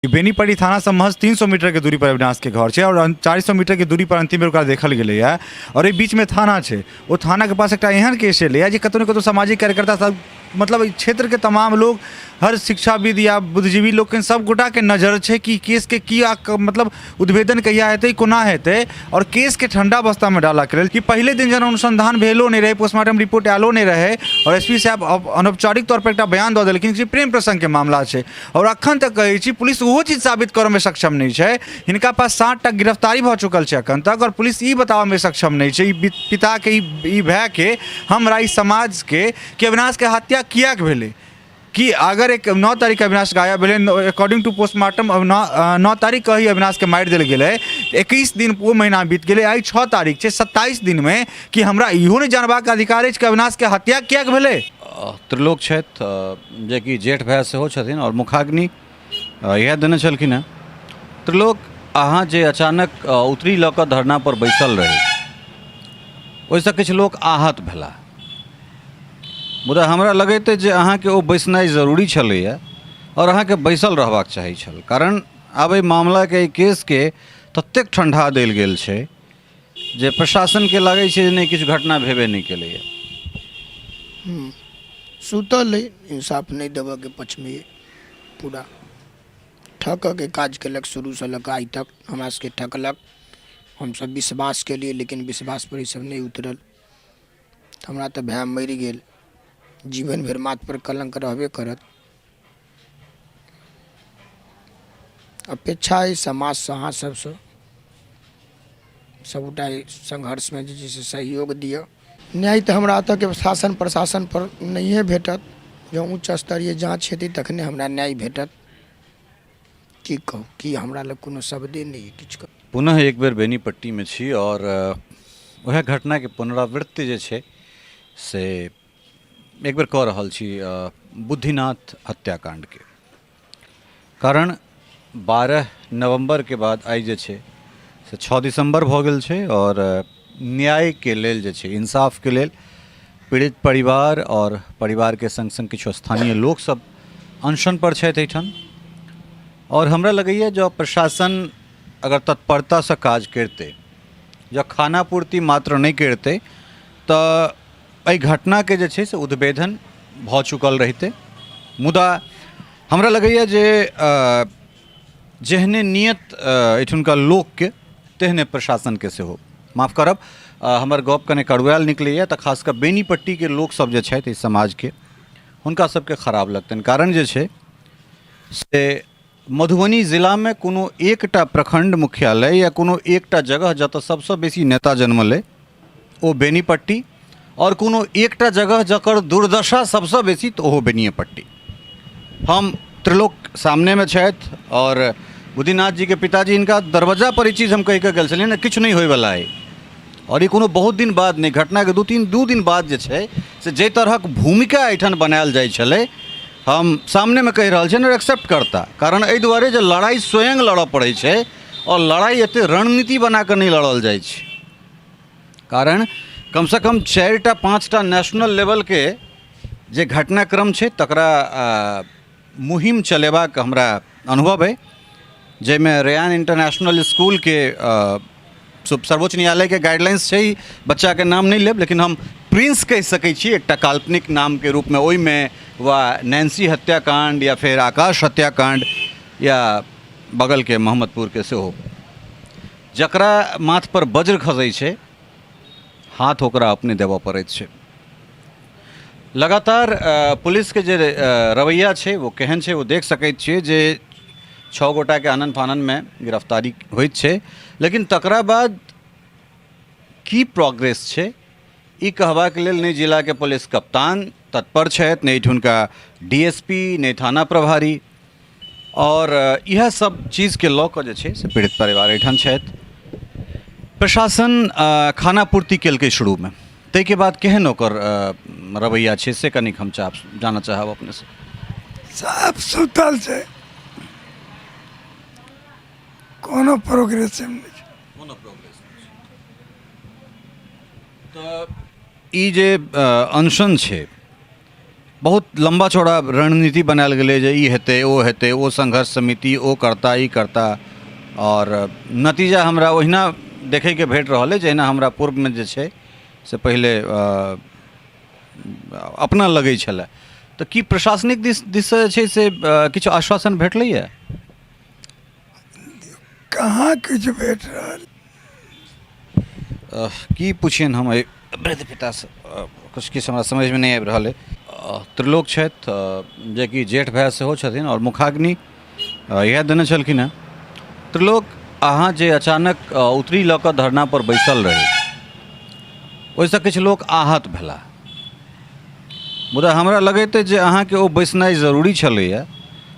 बेनीपट्टी थाना से महज 300 मीटर के दूरी पर अविनाश के घर है और 400 मीटर के दूरी पर अंतिम बेर ओकरा देखल गेलै है। और ये बीच में थाना है, वो थाना के पास एक एहन केस एलै जे कतौ न कतौ सामाजिक कार्यकर्ता सब मतलब क्षेत्र के तमाम लोग, हर शिक्षाविद या बुद्धिजीवी लोग के सब गोटा के नजर है कि केस के की मतलब उद्भेदन कहिया हेतै कोना हेतै और केस के ठंडा बस्ता में डाला के कि पहले दिन जन अनुसंधान भेलो नहीं रहे, पोस्टमार्टम रिपोर्ट आलो नहीं रहे और एसपी साहब अनौपचारिक तौर पर एक बयान दऽ देलखिन कि प्रेम प्रसंग के मामला है और अखन तक कहै छी पुलिस वो चीज साबित करऽ में सक्षम नहीं है। हिनका पास 60 टा गिरफ्तारी भऽ चुकल है अखन तक और पुलिस ई बताबऽ में सक्षम नहीं है पिता के ई भाई के हमरा ई समाज के कि अविनाश के हत्या किया भेलै कि अगर एक 9 तारीख के अविनाश गायब भेलै अकॉर्डिंग टू पोस्टमार्टम 9 तारीख के ही अविनाश के मारि देल गेलै, 21 दिन वो महीना बीत गेलै, आई 6 तारीख छै 27 दिन में कि हमरा इहो नहीं जानबाक अधिकार अछि कि अविनाश के हत्या किया भेलै। त्रिलोक छथि जे कि जेठ भाई सेहो छथिन और मुखाग्नि इएह देने छलखिन हेँ। त्रिलोक, अहाँ जे अचानक उतरी लऽ कऽ धरना पर बैसल रही ओहिसँ किछु लोक आहत भेला, मुदा हमरा लगैत अछि जे अहाँके ओ बैसनाइ जरूरी छलैए और अहाँके बैसल रहबाक चाही छल, कारण आब एहि मामलाके एहि केसके ततेक ठंडा देल गेल छै जे प्रशासनके लागै छै जे नहि किछु घटना भेबे नहि केलैए। सुतल है, इंसाफ नहीं देवे के पक्ष में पूरा ठक के काज केलक, शुरू से लग आई तक हमरा सबके ठकलक, हम सब विश्वास के लिए लेकिन विश्वास पर ई सब नहीं उतरल, हमरा तो भय मरि गेल, जीवन भर माथ पर कलंक रहबे करत। अपेक्षा है समाज से अहाँ सबसे सबटा संघर्ष में जे छै सहयोग दिअ। न्याय तो हमरा एतऽ के शासन प्रशासन पर नहीं भेटत, जो उच्च स्तरीय जाँच हेतै तखने हमरा न्याय भेटत। की कहू कि हमरा लग कोनो शब्दे नहीं किछु। पुनः एक बेर बेनीपट्टी में छी और वह घटना के पुनरावृत्ति जे छै से एक बेर कह रहल छी बुद्धिनाथ हत्याकांड के, कारण 12 नवंबर के बाद आई जे छै से 6 दिसंबर भऽ गेल छै और न्याय के लेल जे छै, इंसाफ के लेल पीड़ित परिवार और परिवार के संग संग किछु स्थानीय लोक सब अनशन पर छथि एहिठाम। और हमरा लगैए जो प्रशासन अगर तत्परता से काज करते, जब खाना पूर्ति मात्र नहीं करते तो एहि घटना के जे छै से उद्भेदन भऽ चुकल रहिते। मुदा हमरा लगैए जे जेहने नियत एहिठुनका लोक के तेहने प्रशासन के सेहो, माफ करब हमर गप कने कड़ुआयल निकलैए तऽ खास कऽ बेनीपट्टी के लोक सब जे छथि इस समाज के हुनका सबके खराब लगतनि, कारण जे छै से मधुबनी जिला में कोनो एकटा प्रखंड मुख्यालय या कोनो एकटा जगह जतऽ सबसँ बेसी नेता जन्मलै ओ बेनीपट्टी और कोनो एकटा जगह जकर दुर्दशा सबसँ बेसी तो ओहो बेनीपट्टी। हम त्रिलोक सामने में छथि और बुद्धिनाथ जी के पिताजी, इनका दरवाजा पर ई चीज़ हम कहि कऽ गेल छलियै ने किछु नहीं होयवला है और ई कोनो बहुत दिन बाद नहीं, घटना के दू दिन बाद जे छै से जे तरहक भूमिका एहिठाम बनायल जाइ छलै हम सामने में कहि रहल छियै और एक्सेप्ट करता, कारण एहि दुआरे जे लड़ाई स्वयं लड़ऽ पड़ै छै और लड़ाई एते रणनीति बना कऽ नहीं लड़ल जाइ छै, कारण कम से कम 4टा 5टा नेशनल लेवल के जे घटनाक्रम छै तकरा मुहिम चलेबाक हमरा अनुभव है, जैमे रेयान इंटरनेशनल स्कूल के सर्वोच्च न्यायालय के गाइडलाइंस छै, बच्चा के नाम नहीं लेब लेकिन हम प्रिंस कहि सकै छी एकटा काल्पनिक नाम के रूप में, ओहिमे वा नैन्सी हत्याकांड या फिर आकाश हत्याकांड या बगल के मोहम्मदपुर के सेहो, जकरा माथ पर वज्र खसै छै हाथ ओकरा अपने देबऽ पड़ैत छै। लगातार पुलिस के जे रवैया छै वो केहन छै वो देख सकैत छियै जे 6 गोटा के आनन फानन में गिरफ्तारी होइत छै, लेकिन तकरा बाद की प्रोग्रेस छै ई कहबाक लेल नहि जिला के पुलिस कप्तान तत्पर छथि, नहि एहिठुनका डीएसपी, नहि थाना प्रभारी, और यह सब चीज़ के लऽ कऽ जे छै से पीड़ित परिवार एहिठाम छथि। प्रशासन खाना पूर्ति केलकै शुरू में, ताहि के बाद केहन ओकर रवैया छै से कनिक हम जानऽ चाहब अपने से। सब सुतल छै, कोनो प्रोग्रेस नहीं, कोनो प्रोग्रेस नहीं। तो ई जे अनशन छै बहुत लंबा चौड़ा रणनीति बनायल गेलै जे ई हेतै ओ संघर्ष समिति ओ करता ई करता और नतीजा हमरा ओहिना देखैके भेट रहल अइ जहिना हमरा पूर्वमे जे छै से पहिले अपना लगै छलै। तऽ की प्रशासनिक दिससँ जे छै से किछु आश्वासन भेटलैए? कहाँ किछु भेट रहल। की पूछियनि हम एहि वृद्ध पितासँ, किछु हमरा समझमे नहि आबि रहल अइ। त्रिलोक छथि जे कि जेठ भाइ सेहो छथिन और मुखाग्नि इएह देने छलखिन हेँ। त्रिलोक, अहाँ जे अचानक उतरी लऽ कऽ धरनापर बैसल रही, ओहिसँ किछु लोक आहत भेला, मुदा हमरा लगैत अइ जे अहाँके ओ बैसनाइ जरूरी छलैए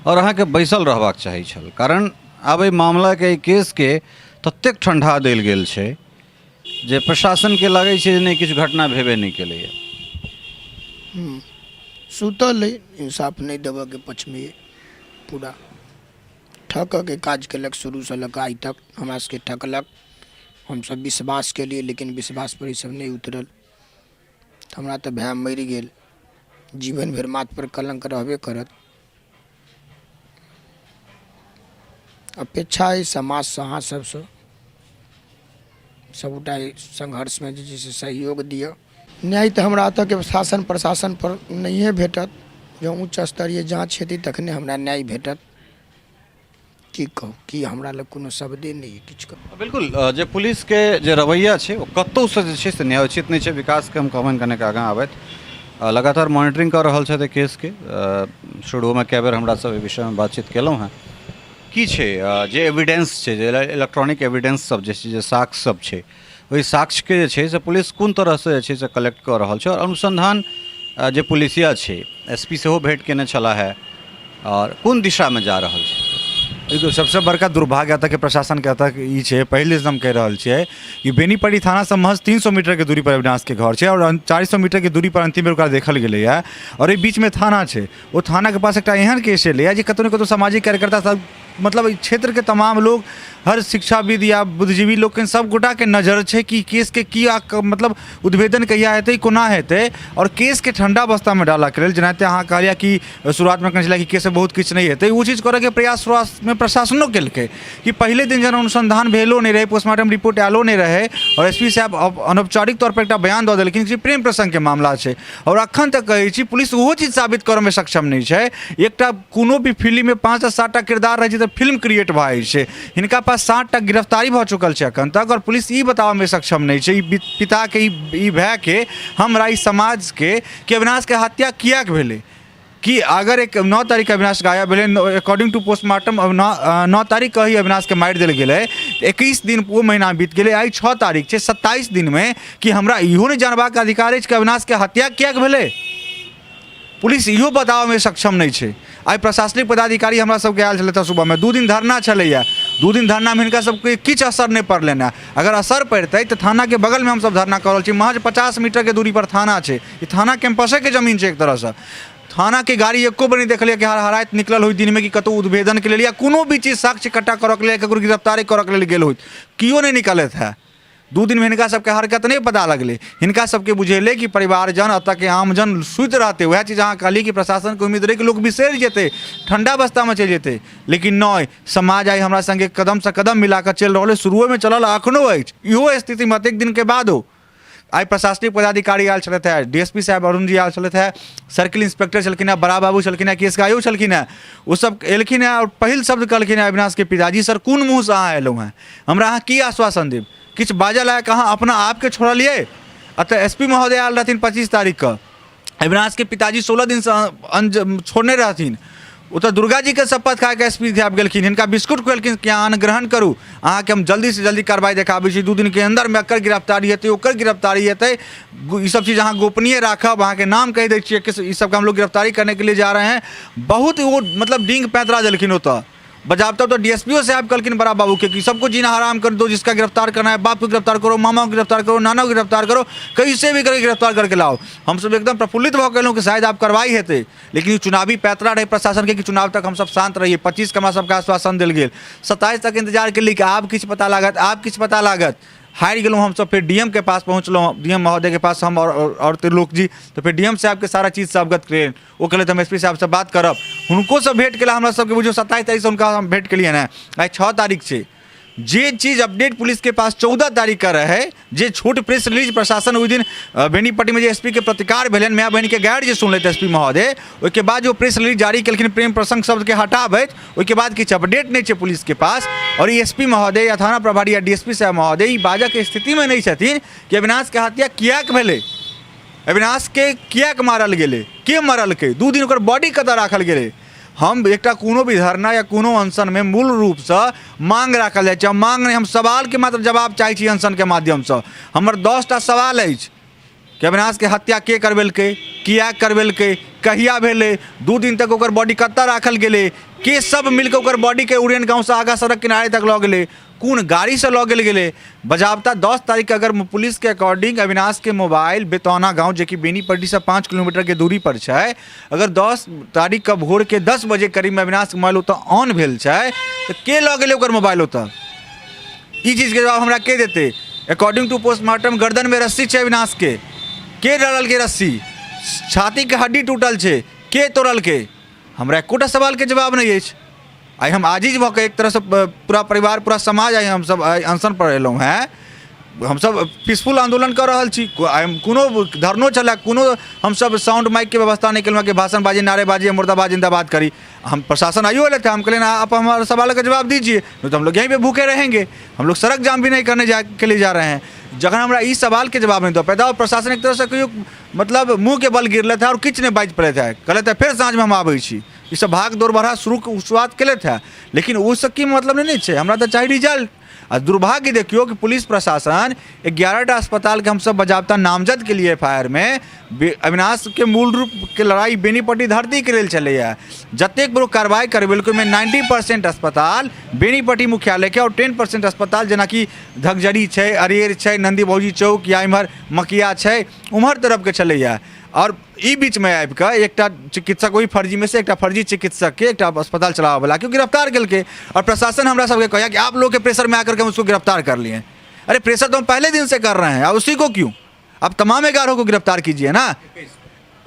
और अहाँके बैसल रहबाक चाही छल, कारण आब एहि मामलाके एहि केसके ततेक ठंडा देल गेल छै जे प्रशासनके लागै छै जे नहि किछु घटना भेबे नहि केलैए। सुतल है, इंसाफ नहीं देबऽ के पक्ष में ये पूरा ठक के काज केलक, शुरू से लऽ आइ तक हमरा सबके ठकलक। हम सब विश्वास के लिए, लेकिन विश्वास पर ई सब नहीं उतरल। हमरा तो भय मरि गेल, जीवन भर माथ पर कलंक रहबे करत। अपेक्षा है समाज से अहाँ सबसे सबटा संघर्ष में जे छै से सहयोग दिअ। न्याय तो हमरा एतऽ के शासन प्रशासन पर नहिए भेटत, जँ उच्च स्तरीय जाँच हेतै तखने हमरा न्याय भेटत। की कहू, की हमरा लग कोनो शब्दे नहीं है किछु कहू। बिल्कुल, जे पुलिस के जे रवैया छै ओ कतौसँ जे छै से न्यायोचित नहि छै। विकासके हम कहबनि कनेक आगाँ आबैत लगातार मॉनिटरिंग कर रहल छथि केसके। शुरूमे कए बेर हमरा सब एहि विषयमे बातचीत केलहुँ हेँ। की छै जे एविडेंस छै, जे इलेक्ट्रॉनिक एविडेंस सब जे छै, जे साक्ष्य सब छै, ओहि साक्ष्यके जे छै से पुलिस कोन तरहसँ जे छै से कलेक्ट कऽ रहल छै और अनुसंधान जे पुलिसिया छै, एसपी सेहो भेंट केने छला है और कोन दिशामे जा रहल छै? देखियो, सबसे बड़का दुर्भाग्य तक प्रशासन के तक ई छै, पहले से हम कह रहल छियै कि बेनीपट्टी थाना से महज 300 मीटर के दूरी पर अविनाश के घर छै और 400 मीटर के दूरी पर अंतिम बेर ओकरा देखल गेलै है। और एहि बीच में थाना छै, ओ थाना के पास एकटा एहन केस एलै जे कतौ ने कतौ सामाजिक कार्यकर्ता सब, मतलब इस क्षेत्र के तमाम लोग, हर शिक्षाविद या बुद्धिजीवी लोग के सब गोटा के नजर छै कि केस के की मतलब उद्भेदन कहिया हेतै, कोना हेतै और केस के ठंडा अवस्था में डाला के लेल, जेनाहिते अहाँ कहलियै कि शुरुआत में कहने छलै कि केस में बहुत किछु नहीं हेतै, वो चीज करऽ के प्रयास शुरुआत में प्रशासनो केलकै कि पहले दिन जन अनुसंधान भेलो नहीं रहे, पोस्टमार्टम रिपोर्ट आलो नहीं रहे और एसपी साहब अनौपचारिक तौर पर एक बयान दऽ देलखिन कि प्रेम प्रसंग के मामला छै और अखन तक कहै छी पुलिस ओहो चीज साबित करऽ में सक्षम नहीं छै। एकटा कोनो भी फिल्म में 5 से 7टा किरदार रहै छै तऽ फिल्म क्रिएट भऽ जाइ छै, हिनका पास 60टा गिरफ्तारी भऽ चुकल छै अखन तक और पुलिस ई बताबऽ में सक्षम नहीं छै, ई पिता के ई भाई के, हमरा ई समाज के, कि अविनाश के हत्या किएक भेलै। कि अगर एक 9 तारीख के अविनाश गायब भेलै, अकॉर्डिंग टू पोस्टमार्टम 9 तारीख के ही अविनाश के मारि देल गेलै, 21 दिन वो महीना बीत गेलै, आई 6 तारीख छै, 27 दिन में कि हमरा इहो नहीं जानबाक अधिकार अछि कि अविनाश के हत्या किएक भेलै। पुलिस इहो बताबऽ में सक्षम नहीं छै। आई प्रशासनिक पदाधिकारी हमरा सबके आयल छलै सुबह में, 2 दिन धरना छलैया, 2 दिन धरना में हिनका सबके किछु असर नहीं पड़लनि हैं। अगर असर पड़तै तऽ थाना के बगल में हम सब धरना कऽ रहल छी, महज 50 मीटर के दूरी पर थाना छै, ई थाना कैंपसे के जमीन छै एक तरहसँ। थाना के गाड़ी एको बेर नहीं देखलिए कि हराइत निकलल होई दिन में कि कतौ उद्भेदन के लेल या कोनो भी चीज साक्ष्य इकट्ठा करऽ के लेल, ककरो गिरफ्तारी करऽ के लेल गेल होइत, कियो नहीं निकलैत है। 2 दिन में हिनका सबके हरकत नहीं पता लगलै, हिनका सबके बुझेलै कि परिवारजन, एतऽ के आमजन सुति रहतै। वएह चीज अहाँ कहली कि प्रशासन के उम्मीद रहै कि लोग बिसरि जेतै, ठंडा अवस्था में चलि जेतै, लेकिन नहीं, समाज आई हमरा संगे कदम से कदम मिला कऽ चलि रहल है, शुरुओ में चलल अखनो अछि। इहो स्थिति में एतेक दिन के बादो आई प्रशासनिक पदाधिकारी आयल छलथि है, डीएसपी साहब अरुण जी आयल छलथि है, सर्किल इंस्पेक्टर छलखिन है, बड़ा बाबू छलखिन है, केस आयो छलखिन है, वो सब एलखिन है और पहिल शब्द कहलखिन है अविनाश के पिताजी, सर कोन मुँह से अहाँ एलहुँ हैं, हमरा अहाँ की आश्वासन देब, किछु बाजल लायक अहाँ अपना आपके छोड़लिए। अतः एसपी महोदय आयल रहथिन 25 तारीख के, अविनाश के पिताजी 16 दिन से छोड़ने रहथिन, ओतऽ दुर्गा जी के शपथ खा के एसपी साहब गेलखिन, हिनका बिस्कुट खुएलखिन कि अहाँ ग्रहण करू, अहाँके हम जल्दी से जल्दी कार्रवाई देखाबै छी, 2 दिन के अंदर में एकर गिरफ्तारी हेतै, ओकर गिरफ्तारी हेतै, ई सब चीज़ अहाँ गोपनीय राखब, अहाँ के नाम कहि दै छियै कि ई सबके हम लोग गिरफ्तारी करने के लिए जा रहे हैं। बहुत वो मतलब डींग पैंतरा देलखिन ओतऽ बजाबता। तो डीएसपीओ साहब कहलखिन बड़ा बाबू के कि सबको जीना हराम कर दो, जिसका गिरफ्तार करना है, बाप को गिरफ्तार करो, मामा को गिरफ्तार करो, नाना को गिरफ्तार करो, कैसे भी करके गिरफ्तार करके लाओ। हम सब एकदम प्रफुल्लित भऽ गेलहुँ कि शायद आप कार्रवाई हेतै, लेकिन चुनावी पैतरा रहे प्रशासन के कि चुनाव तक हम सब शांत रहिए। 25 के हमरा सबके आश्वासन देल गेल, 27 तक इंतजार केली कि आब किछु पता लागत, आब किछु पता लागत। हार गेलहुँ हमसब। फिर डीएम के पास पहुँचलहुँ, डीएम महोदय के पास हम और त्रिलोक जी। तो फिर डीएम साहब के सारा चीज़ से अवगत करें। वो कहले हम एसपी साहब से बात करब, हुनको से भेंट केला हमरा सबके। बुझियो 27 तारीख से हुनका हम भेंट केलिए ना, आई 6 तारीख से जे चीज़ अपडेट पुलिस के पास 14 तारीख का रहे, जे छोट प्रेस रिलीज प्रशासन उस दिन बेनीपट्टी में जो एसपी के प्रतिकार भेलन, माय बहन के गाइड जे सुन लेते एसपी महोदय, उसके बाद जो प्रेस रिलीज जारी केलखिन प्रेम प्रसंग शब्द के हटाबैत, उसके बाद किछु अपडेट नहीं है पुलिस के पास। और एसपी महोदय या थाना प्रभारी या डीएसपी साहब महोदय बाजा के स्थिति में नहीं छथिन कि अविनाश के हत्या कियाक भेलै, अविनाश के कियाक मारल गेलै, के मारलकै, 2 दिन ओकर बॉडी कतऽ राखल गेलै। हम एकटा कोनो भी धरना या कोनो अनशन में मूल रूप से मांग राखल जाए। हम मांग नहीं, हम सवाल के मात्र जवाब चाहे छी अनशन के माध्यम से। हमर 10टा सवाल अछि कि अविनाश के हत्या के करबेलकै, किया करबेलकै, कहिया भेलै, 2 दिन तक ओकर बॉडी कतऽ राखल गेलै, के सब मिलकर ओकर बॉडी के उड़ैन गाँव से आगा सड़क किनारे तक लऽ गेलै, कौन गाड़ी से लऽ गेलै। बजाबता 10 तारीख के अगर पुलिस के अकॉर्डिंग अविनाश के मोबाइल बेतौना गांव जो कि बेनीपट्टी से 5 किलोमीटर के दूरी पर है, अगर 10 तारीख के भोर के 10 बजे करीब में अविनाश के मोबाइल ओतऽ ऑन भेल है, तो के लऽ गेलै ओकर मोबाइल ओतऽ, ई चीज के जवाब हमरा के देते। अकॉर्डिंग टू पोस्टमार्टम गर्दन में रस्सी है अविनाश के डालल के रस्सी, छाती के हड्डी टूटल है, के तोड़ल के, हमरा एकोटा सवाल के जवाब नहीं है। आई हम आजीज भऽ के एक तरह से पूरा परिवार पूरा समाज आई हम सब अनशन पर एलहुँ हैं। हम सब पीसफुल आंदोलन कर रहल छी, कोनो धरनो चला, कोनो हम सब साउंड माइक के व्यवस्था नहीं केलहुँ कि भाषण बाजी, नारेबाजी, मुर्दाबाद, जिंदाबाद करी। हम प्रशासन आइयो लेते, हम कहले ना आप हमारे सवाल का जवाब दीजिए, नहीं तो हम लोग यहीं पे भूखे रहेंगे। हम लोग सड़क जाम भी नहीं करने के लिए जा रहे हैं। जखन हमरा ई सवाल के जवाब नहीं दो पैदा, और प्रशासन एक तरह से कहियो मतलब मुँह के बल गिरले था और किछु नहीं बाजि पड़े थे, कहले थे फिर साँझ में हम आबै छी। ये सब भाग दौड़ बढ़ा शुरुआत केले थे, लेकिन उससे की मतलब नहीं है, हमरा तो चाहिए रिजल्ट। और दुर्भाग्य देखियो कि पुलिस प्रशासन 11टा अस्पताल के हम सब बजाबता नामजद के लिए FIR में अविनाश के मूल रूप के लड़ाई बेनीपट्टी धरती के लेल चले है। जतेक बड़ो कार्रवाई करबेलकै में 90% अस्पताल बेनीपट्टी मुख्यालय के और 10% अस्पताल जेना कि धगजरी है, अरेर है, नंदी भौजी चौक या इम्हर मकिया है, उम्हर तरफ के चले है। और ई बीच में आबि कऽ एकटा चिकित्सक, वही फर्जी में से एकटा फर्जी चिकित्सक के एकटा अस्पताल चलाबऽ वाला के गिरफ्तार केलकै। और प्रशासन हमरा सबके कहया कि आप लोग के प्रेशर में आकर के हम उसको गिरफ्तार कर लिए। अरे प्रेशर तो हम पहले दिन से कर रहे हैं, अब उसी को क्यों, अब तमाम 11 को गिरफ्तार कीजिए ना।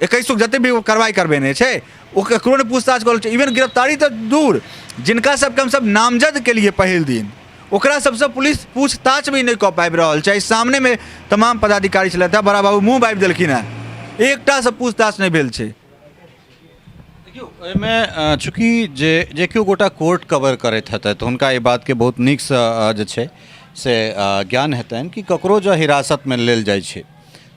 21 जते भी कार्रवाई करबेने छै ओकरो ने पूछताछ करल छै। इवन गिरफ्तारी तो दूर, जिनका सबके हम सब नामजद के लिए पहिल दिन, ओकरा सबसे पुलिस पूछताछ भी नहीं कऽ पाबि रहल छै। सामने में तमाम पदाधिकारी छलै था, बड़ा बाबू मुँह बाबि देलखिन हैं, एकटा से पूछताछ नहीं भेल छै। देखियो एहिमे चूँकि जे केओ गोटा कोर्ट कवर करैत हेतै तऽ हुनका ई बात के बहुत नीक से जे छै से ज्ञान हेतनि कि ककरो जो हिरासत में लेल जाइ छै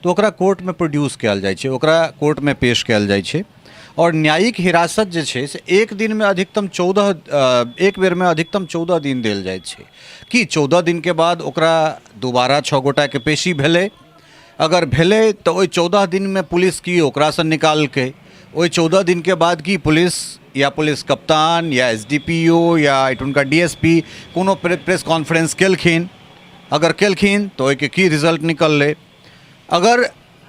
तो ओकरा कोर्ट में प्रोड्यूस कयल जाइ छै, ओकरा कोर्ट में पेश कयल जाइ छै। और न्यायिक हिरासत जे छै से एक बेर में अधिकतम 14 दिन देल जाइ छै कि 14 दिन के बाद ओकरा दोबारा 6 गोटा के पेशी भेलै, अगर भेलै तो ओहि 14 दिन में पुलिस की ओकरा से निकालकै, ओहि 14 दिन के बाद की पुलिस या पुलिस कप्तान या SDPO या एठुनका DSP कोनो प्रेस कॉन्फ्रेंस केलखिन, अगर केलखिन तो ओहिके की रिजल्ट निकललै, अगर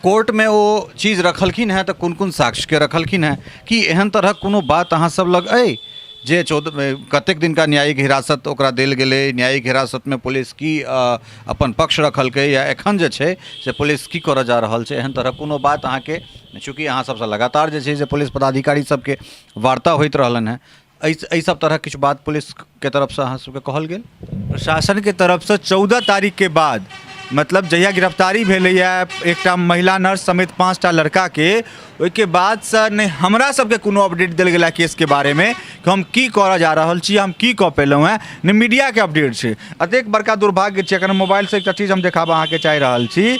कोर्ट में वो चीज़ रखलखिन है तो कोन कोन साक्ष्य के रखलखिन है, कि एहन तरह कोनो बात अहाँ सब लग अइ जे 14 कतेक दिन का न्यायिक हिरासत ओकरा देल गेलै, न्यायिक हिरासत में पुलिस की अपन पक्ष रखलकै या एखन जे छै से पुलिस की करऽ जा रहल छै, एहन तरह कोनो बात अहाँके, चूँकि अहाँ सबसे लगातार जे छै से पुलिस पदाधिकारी सबके वार्ता होइत रहलन है, एहि सब तरह किछु बात पुलिस के तरफ से अहाँ सबके कहल गेल? प्रशासन के तरफ से 14 तारीख के बाद, मतलब जहिया गिरफ्तारी भेलैया एकटा महिला नर्स समेत 5टा लड़का के, ओहिके बाद से नहीं हमरा सबके कोनो अपडेट देल गेला केस के बारे में कि हम की करऽ जा रहल छी, हम की कऽ पेलहुँ हैं, ने मीडिया के अपडेट छै। अतेक बड़का दुर्भाग्य छै। अगर मोबाइल से एकटा चीज हम देखाबऽ अहाँके चाहि रहल छी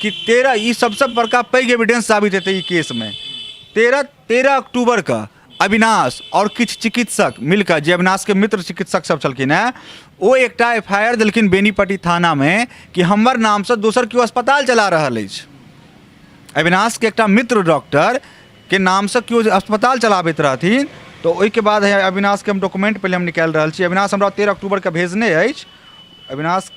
कि 13 ई सबसे बड़का पैघ एविडेंस साबित हेतै ई केस में। 13 अक्टूबर का अविनाश और किछु चिकित्सक मिलकर, जे अविनाश के मित्र चिकित्सक सब छलखिन हैं, वो एकटा FIR देलखिन बेनीपट्टी थाना में कि हमर नाम से दोसर केओ अस्पताल चला रहल अछि। अविनाश के एकटा मित्र डॉक्टर के नाम से केओ अस्पताल चलाबैत रहथिन। तो ओहिके बाद अविनाश के हम डॉक्यूमेंट पहले हम निकालि रहल छी। अविनाश हमरा 13 अक्टूबर के भेजने अछि। अविनाश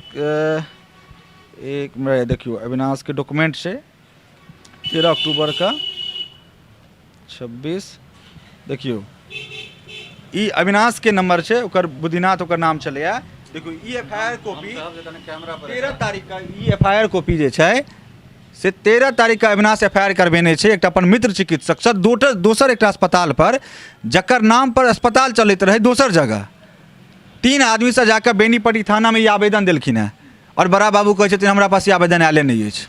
एक मिनट देखियो, अविनाश के डॉक्यूमेंट छै 13 अक्टूबर का 26, देखियो ई अविनाश के नंबर छै, ओकर बुद्धिनाथ ओकर नाम चलैया। देखो ई एफआईआर कॉपी कैमरा पर 13 तारीख का ई एफआईआर कॉपी जे छै से 13 तारीख का अविनाश एफआईआर करबेने छै एकटा अपन मित्र चिकित्सक से दोसर एकटा अस्पताल पर जकर नाम पर अस्पताल चलैत रहे दोसर जगह 3 आदमी से जाकर बेनीपट्टी थाना में ये आवेदन देलखिन है और बड़ा बाबू कहै छथिन हमरा पास ये आवेदन आले नहीं अछि।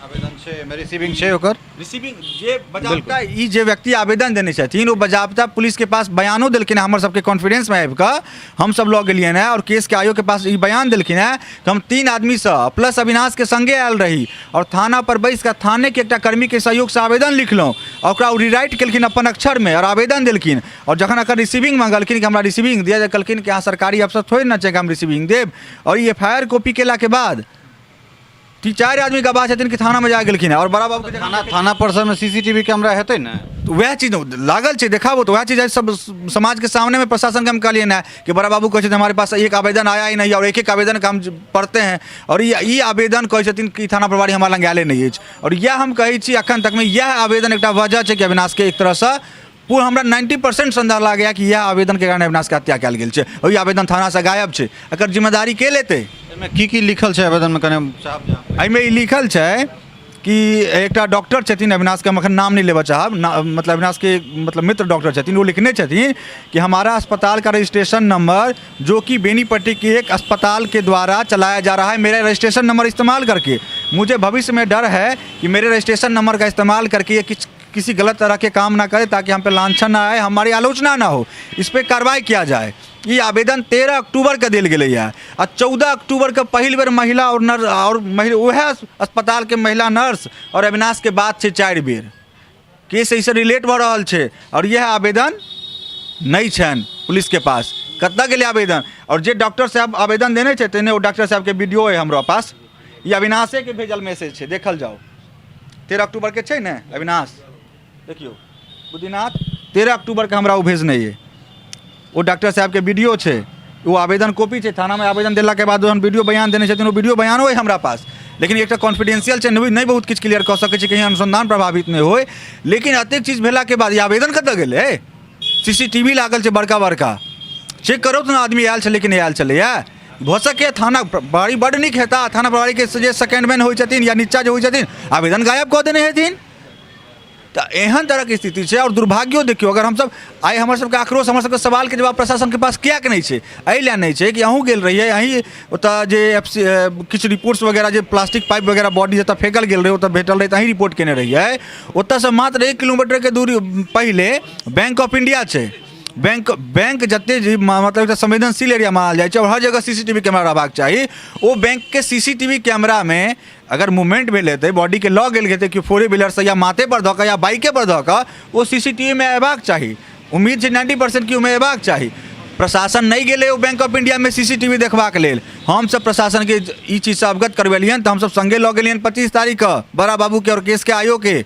आवेदन छै में रिसीविंग छै ओकर रिसीविंग जे बजाबता ई जे व्यक्ति आवेदन देने छथिन वो बजाबता पुलिस के पास बयानो देलखिन है हमर सबके कॉन्फिडेंस में आबि कऽ हम सब लऽ गेलियन है और केस के आयोग के पास ई बयान देलखिन है कि हम 3 आदमी से प्लस अविनाश के संगे आयल रही और थाना पर बैस कऽ थाने के एकटा कर्मी के सहयोग से आवेदन लिखलहुँ और ओकरा रिराइट केलखिन अपन अक्षर में और आवेदन देलखिन और जखन एकर रिसीविंग मंगलखिन कि हमरा रिसीविंग दिया कहलखिन कि अहाँ सरकारी अफसर थोड़े ना छै कि हम रिसीविंग देब और ई एफआईआर कॉपी केला के बाद 3-4 आदमी गवाह छथिन कि थाना में जा गेलखिन और बड़ा बाबू के थाना परिसर में सीसीटीवी कैमरा हेतै ने तो वह चीज लागल छै देखाबो तो वह चीज सब समाज के सामने में प्रशासन के हम कहलिए ना कि बड़ा बाबू कहै छथिन हमारे पास एक आवेदन आया ही नहीं और एक आवेदन का हम पढ़ते हैं और ये आवेदन कहै छथिन कि थाना प्रभारी हमारा लग आले नहीं अछि और यह हम कहै छी अखन तक में यह आवेदन एकटा वजह छै कि अविनाश के एक तरह से पूरा हमरा 90% संदेह लागैया कि यह आवेदन के कारण अविनाश के हत्या कयल गेल छै और ई आवेदन थाना से गायब छै एकर जिम्मेदारी के लेतै। एहिमे की लिखल छै आवेदन में कने साहब जान एहिमे ई लिखल छै कि एकटा डॉक्टर छथिन अविनाश के हम एखन नाम नहीं लेबऽ चाहब मतलब अविनाश के मतलब मित्र डॉक्टर छथिन वो लिखने छथिन कि हमारा अस्पताल का रजिस्ट्रेशन नंबर जो कि बेनीपट्टी के एक अस्पताल के द्वारा चलाया जा रहा है मेरा रजिस्ट्रेशन नंबर इस्तेमाल करके मुझे भविष्य में डर है कि मेरे रजिस्ट्रेशन नंबर का इस्तेमाल करके ये किसी गलत तरह के काम ना करे ताकि हम पे लांछन ना आए हमारी आलोचना ना हो इस पर कार्रवाई किया जाए। ये आवेदन 13 अक्टूबर का दिल गई है और 14 अक्टूबर का पहिल बेर महिला और वह अस्पताल के महिला नर्स और अविनाश के बाद से 4 बेर केस ऐसे रिलेट भऽ रहल छै और यह आवेदन नहीं छन पुलिस के पास कतऽ गेलै आवेदन और जे डॉक्टर साहब आवेदन देने छथिन वो डॉक्टर साहब के वीडियो है हमरा पास ये अविनाशे के भेजल मैसेज छै देखल जाओ 13 अक्टूबर के छै ने अविनाश देखियो बुद्धिनाथ 13 अक्टूबर के हमरा वो भेजने है वो डॉक्टर साहब के वीडियो छै वो आवेदन कॉपी छै थाना में आवेदन देला के बाद वीडियो बयान देने छथिन वो वीडियो बयानो है हमरा पास लेकिन एक कॉन्फिडेंशियल छै नहीं बहुत किछु क्लियर कऽ सकै छै कहीं अनुसंधान प्रभावित नहीं होय लेकिन एतेक चीज भेला के बाद ये आवेदन कतऽ गेलै सीसीटीवी लागल छै बड़का बड़का चेक करो तो आदमी आयल छलै कि नहीं आयल छलै भऽ सके थाना प्रभारी बड़ नीक हेता थाना प्रभारी के जे सेकेंड मैन होइ छथिन या नीचा जे होइ छथिन आवेदन गायब कऽ देने हेथिन तो एहन तरह की स्थिति है और दुर्भाग्यो देखियो अगर हम सब आइ हमर सबके आक्रोश हमर सबके सवाल के जवाब प्रशासन के पास किया नहीं है एहि लए नहीं है कि अहूँ गेल रहिए अहीं ओतऽ जे किछु रिपोर्ट्स वगैरह जे प्लास्टिक पाइप वगैरह बॉडी जतऽ फेंकल गेल रहे ओतऽ भेटल रहे अहीं रिपोर्ट केने रहिए ओतऽ से मात्र 1 किलोमीटर के दूरी पहले बैंक ऑफ इंडिया छै बैंक जते मतलब संवेदनशील एरिया मानल जाइ छै और हर जगह सीसीटीवी कैमरा रहबाक चाहिए वो बैंक के सीसीटीवी कैमरा में अगर मूवमेंट भेल हेतै बॉडी के लऽ गेल हेतै कि 4 व्हीलर से या माथे पर धऽ कऽ या बाइके पर धऽ कऽ वो सीसीटीवी में अयबाक चाही उम्मीद छै 90% की उम्मीद अयबाक चाही प्रशासन नहीं गेलै ओ बैंक ऑफ इंडिया में सीसीटीवी देखबाक लेल हम सब प्रशासन के ई चीज से अवगत करवेलियन तो हम सब संगे लऽ गेलियन 25 तारीख के बड़ा बाबू के और केस के आयोग के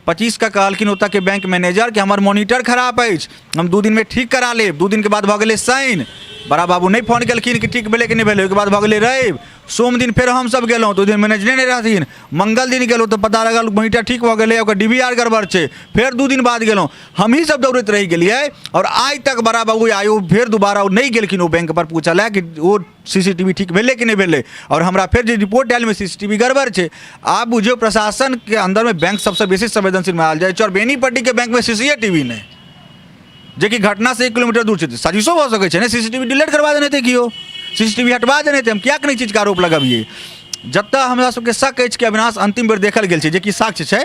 25 का कहलखिन ओतऽ के बैंक मैनेजर कि हमर मॉनिटर खराब अछि हम 2 दिन में ठीक करा लेब 2 दिन के बाद भऽ गेलै साइन बड़ा बाबू नहीं फोन केलखिन कि ठीक भेलै कि नहीं भेलै ओहिके बाद भऽ गेलै रवि सोम दिन फेर हमसब गेलहुँ तो दिन मैनेजरे नहीं रहथिन मंगल दिन गेलहुँ तो पता लगल मॉनिटर ठीक भऽ गेलै ओकर DVR गड़बड़ छै फेर 2 दिन बाद गेलहुँ हमही सब दौड़ैत रहि गेलिए और आज तक बड़ा बाबू आयो फेर दोबारा नहीं गेलखिन ओ बैंक पर पूछल कि वो सीसीटीवी ठीक भेलै कि नहीं भेलै और हमरा फेर जे रिपोर्ट आयल में सीसीटीवी गड़बड़ छै आब बुझियो प्रशासन के अंदर में बैंक सबसे बेसी संवेदनशील मानल जाइ छै और बेनीपट्टी के बैंक में सीसीटीवी नहीं जे कि घटना से 1 किलोमीटर दूर छै साजिशो भऽ सकै छै ने सीसीटीवी डिलीट करवा देने थे कियो सीसीटीवी हटवा देने थे हम क्या नहीं चीज का आरोप लगाबिए जतऽ हमरा सबके शक अछि कि अविनाश अंतिम बेर देखल गेल छै जे कि साक्ष्य छै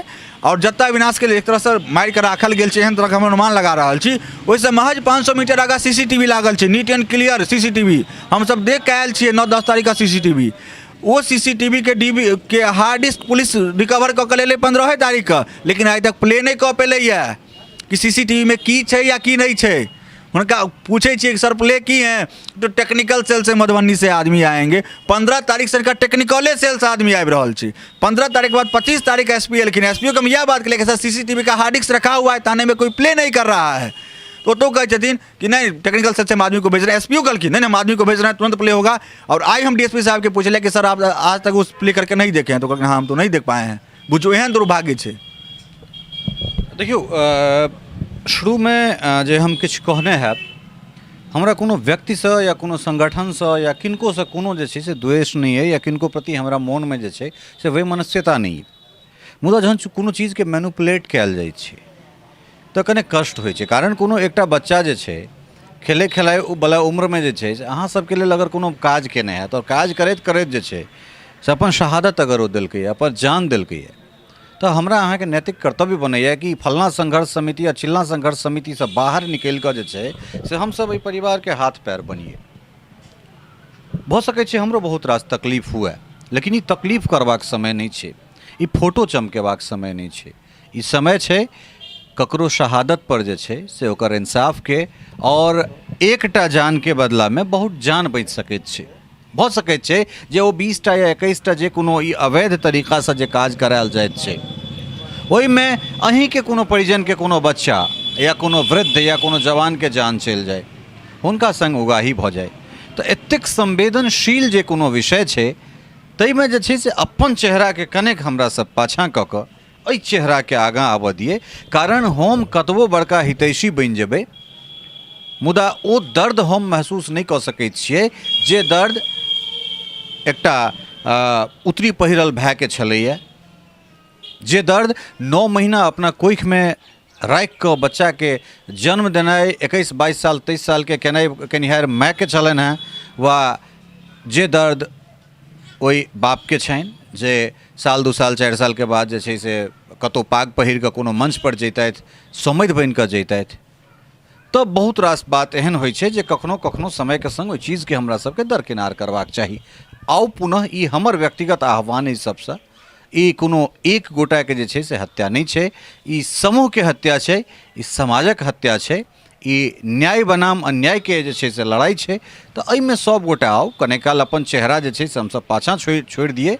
और जतऽ अविनाश के एक तरह से मारि के राखल गेल छै एहन तरह के हम अनुमान लगा रहल छी ओहिसँ महज 500 मीटर आगाँ सीसीटीवी लागल छै नीट एंड क्लियर सीसीटीवी हम सब देख के आयल छियै 9-10 तारीख का सीसीटीवी वो सीसीटीवी के DV के हार्ड डिस्क पुलिस रिकवर कऽ के लेलै 15 तारीख का लेकिन आइ तक प्ले नहीं कऽ पेलैया कि सीसीटीवी में की छै या की नहीं छै उनका पूछे कि सर प्ले की हैं तो टेक्निकल सेल से मधुबनी से आदमी आएंगे 15 तारीख से इनका टेक्निकले सेल से आदमी आबि रहल छी 15 तारीख के बाद 25 तारीख SP एलखिन SP को हम यह बात कहे कि सर सीसीटीवी का हार्ड डिस्क रखा हुआ है थाने में कोई प्ले नहीं कर रहा है तो कहे छथिन कि नहीं टेक्निकल सेल से हम आदमी को भेज रहे हैं SP कहलखिन नहीं हम आदमी को भेज रहे हैं तुरंत प्ले होगा और आज हम DSP साहब के पूछले कि सर आप आज तक उस प्ले करके नहीं देखे हैं तो कहलखिन हाँ हम तो नहीं देख पाए हैं बुझो एहन दुर्भाग्य छै देखियो शुरू में जे हम किछु कहने हैब हमरा कोनो व्यक्ति से या कोनो संगठन से या किनको से कोनो जे छै से द्वेष नहीं है या किनको प्रति हमरा मन में जे छै से वही मनस्यता नहीं है। मुदा जहन कोनो चीज के मैनिपुलेट कयल जाइ छै तो कने कष्ट होइ छै, कारण कोनो एकटा बच्चा जे छै खेले खेलाए वाला उम्र में जे छै से अहाँ सबके लेल अगर कोनो काज केने है तो काज करैत करैत जे छै से अपन शहादत अगर ओ देलकै अपन जान देलकै तो हमरा अहाँ के नैतिक कर्तव्य बनैया कि फलना संघर्ष समिति या चिल्ला संघर्ष समिति से बाहर निकल कर जे छै से हम सब एहि परिवार के हाथ पैर बनिए। भऽ सकै छै हमरो बहुत रास तकलीफ हुए, लेकिन ई तकलीफ करबाक समय नहीं छै, ई फोटो चमकेबाक समय नहीं छै, ई समय छै ककरो शहादत पर जे छै से ओकर इंसाफ के, और एकटा जान के बदला में बहुत जान बच सकैत छै। भऽ सकैत छै जे ओ 20टा या 21टा जे कोनो ई अवैध तरीका से जे काज करायल जाइत छै ओहिमे अहीं के कोनो परिजन के कोनो बच्चा या कोनो वृद्ध या कोनो जवान के जान चलि जाए, हुनका संग उगाही भऽ जाए, तो एतेक संवेदनशील जे कोनो विषय छै ताहिमे जे छै से अपन चेहरा के कनेक हमरा सब पाछाँ कऽ कऽ एहि चेहरा के आगाँ आबऽ दिए, कारण हम कतबो बड़का हितैषी बनि जेबै मुदा ओ दर्द हम महसूस नहीं कऽ सकैत छियै जे दर्द एकटा उतरी पहिरल भाई के छलैया, जे दर्द 9 महीना अपना कोख में राखि कऽ बच्चा के जन्म देनाइ 21, 22 साल 23 साल के केनिहार माय के छलनि हैं, वा जे दर्द ओहि बाप के छनि जे साल 2 साल 4 साल के बाद जे छै से कतौ पाग पहिर कऽ कोनो मंच पर जैतथि, समधि बनि कऽ जैतथि, तो बहुत रास बात एहन होइ छै जे कखनो कखनो समय के संग ओहि चीज के हमरा सबके दरकिनार करबाक चाही। आउ पुनः ई हमर व्यक्तिगत आह्वान, एहि सबसँ ई कोनो एक गोटा के जे छै से हत्या नहीं छै, ई समूह के हत्या छै, ई समाजक हत्या छै, ई न्याय बनाम अन्याय के जे छै से लड़ाई छै। तो एहिमे सब गोटा आउ, कने काल अपन चेहरा जे छै से हमसब पाछाँ छोड़ि दिए,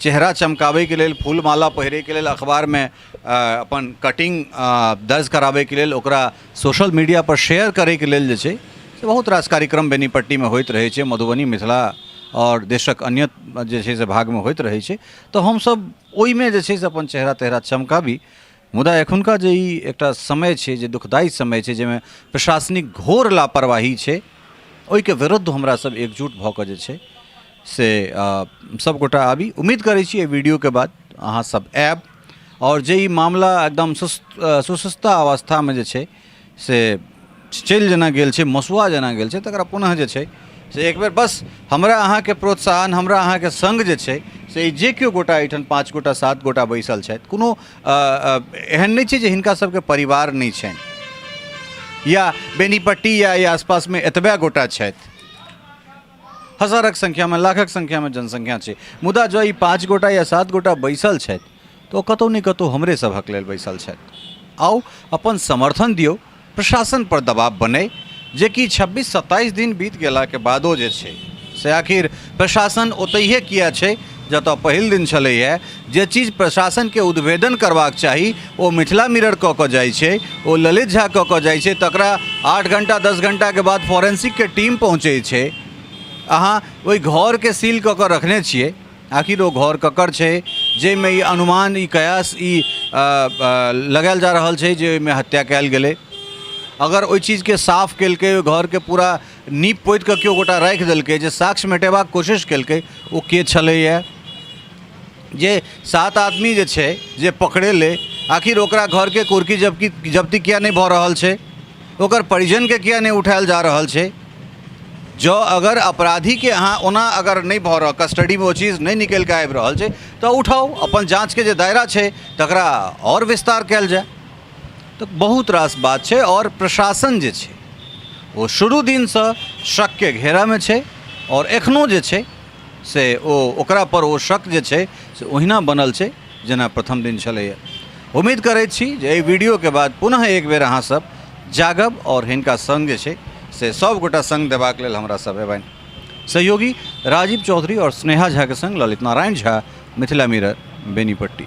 चेहरा चमकावे के लेल, फूल माला पहिरे के लेल, अखबार में अपन कटिंग दर्ज करावे के लेल, ओकरा सोशल मीडिया पर शेयर करे के लेल जे छै से बहुत रास कार्यक्रम बेनीपट्टी में होइत रहे छै, मधुबनी, मिथिला और देशक अन्य जे छै से भाग में होइत रहे छै, तो हम सब ओहि में जे छै से अपन चेहरा तेहरा चमकाबी। मुदा एखुनका जे ई एकटा समय छै जे दुखदायी समय छै, जाहिमे प्रशासनिक घोर लापरवाही छै, ओहिके विरुद्ध हमरा सब एकजुट भऽ कऽ जे छै से सब गोटा आबी। उम्मीद करै छी एहि वीडियो के बाद अहाँ सब आयब और जे ई मामला एकदम सुस्ता अवस्था में जे छै से चलि जेना गेल छै, मसुआ जेना गेल छै, तकरा पुनः जे छै से एक बेर बस हमरा अहाँ के प्रोत्साहन, हमरा अहाँ के संग जे छै से जे केओ गोटा एहिठाम 5 गोटा 7 गोटा बैसल छथि, कोनो एहन नहीं छै जे हिनका सबके परिवार नहीं छनि या बेनीपट्टी या आसपास में एतबा गोटा छथि, हजारक संख्या में, लाखक संख्या में जनसंख्या छै, मुदा जो ई 5 गोटा या 7 गोटा बैसल छथि तो कतौ नहीं कतौ हमरे सभक लेल बैसल छथि। आउ अपन समर्थन दियौ, प्रशासन पर दबाव बने, जे कि 26-27 दिन बीत गेला के बादो जे छै से आखिर प्रशासन ओतहिए किया छै जतऽ पहिल दिन छलैया। जे चीज प्रशासन के उद्भेदन करबाक चाही ओ मिथिला मिरर कऽ कऽ जाइ छै, ओ ललित झा कऽ कऽ जाइ छै, तकरा 8 घंटा 10 घंटा के बाद फोरेंसिक के टीम पहुँचै छै। अहाँ ओहि घर के सील कऽ कऽ रखने छियै, आखिर ओ घर ककर छै जाहिमे ई अनुमान, ई कयास, ई लगायल जा रहल छै जे ओहिमे हत्या कयल गेलै। अगर ओहि चीज के साफ केलकै, घर के पूरा नीप पोति कऽ केओ गोटा राखि देलकै, जे साक्ष्य मेटेबाक कोशिश केलकै, ओ के छलैया? जे 7 आदमी जे छै जे पकड़ेले, आखिर ओकरा घर के कुर्की जब्ती किया नहीं भऽ रहल छै? ओकर परिजन के किया नहीं उठायल जा रहल छै? जो अगर अपराधी के अहाँ ओना अगर नहीं भऽ रहल, कस्टडी में वो चीज नहीं निकल के आबि रहल छै, तो उठाओ, अपन जांच के जे दायरा छै तकरा और विस्तार कयल जाए। तो बहुत रास बात छै, और प्रशासन जे छै वो शुरू दिन से शक के घेरा में छै, और एखनो जे छै से ओकरा पर ओ शक जे छै से ओहिना बनल छै जेना प्रथम दिन छलैया। उम्मीद करैत छी जे एहि वीडियो के बाद पुनः एक बेर अहाँ सब जागब और हिनका संग जे छै से सब गोटा संग देबाक लेल हमरा सब एबनि। सहयोगी राजीव चौधरी और स्नेहा झा के संग ललित नारायण झा, मिथिला मिरर, बेनीपट्टी।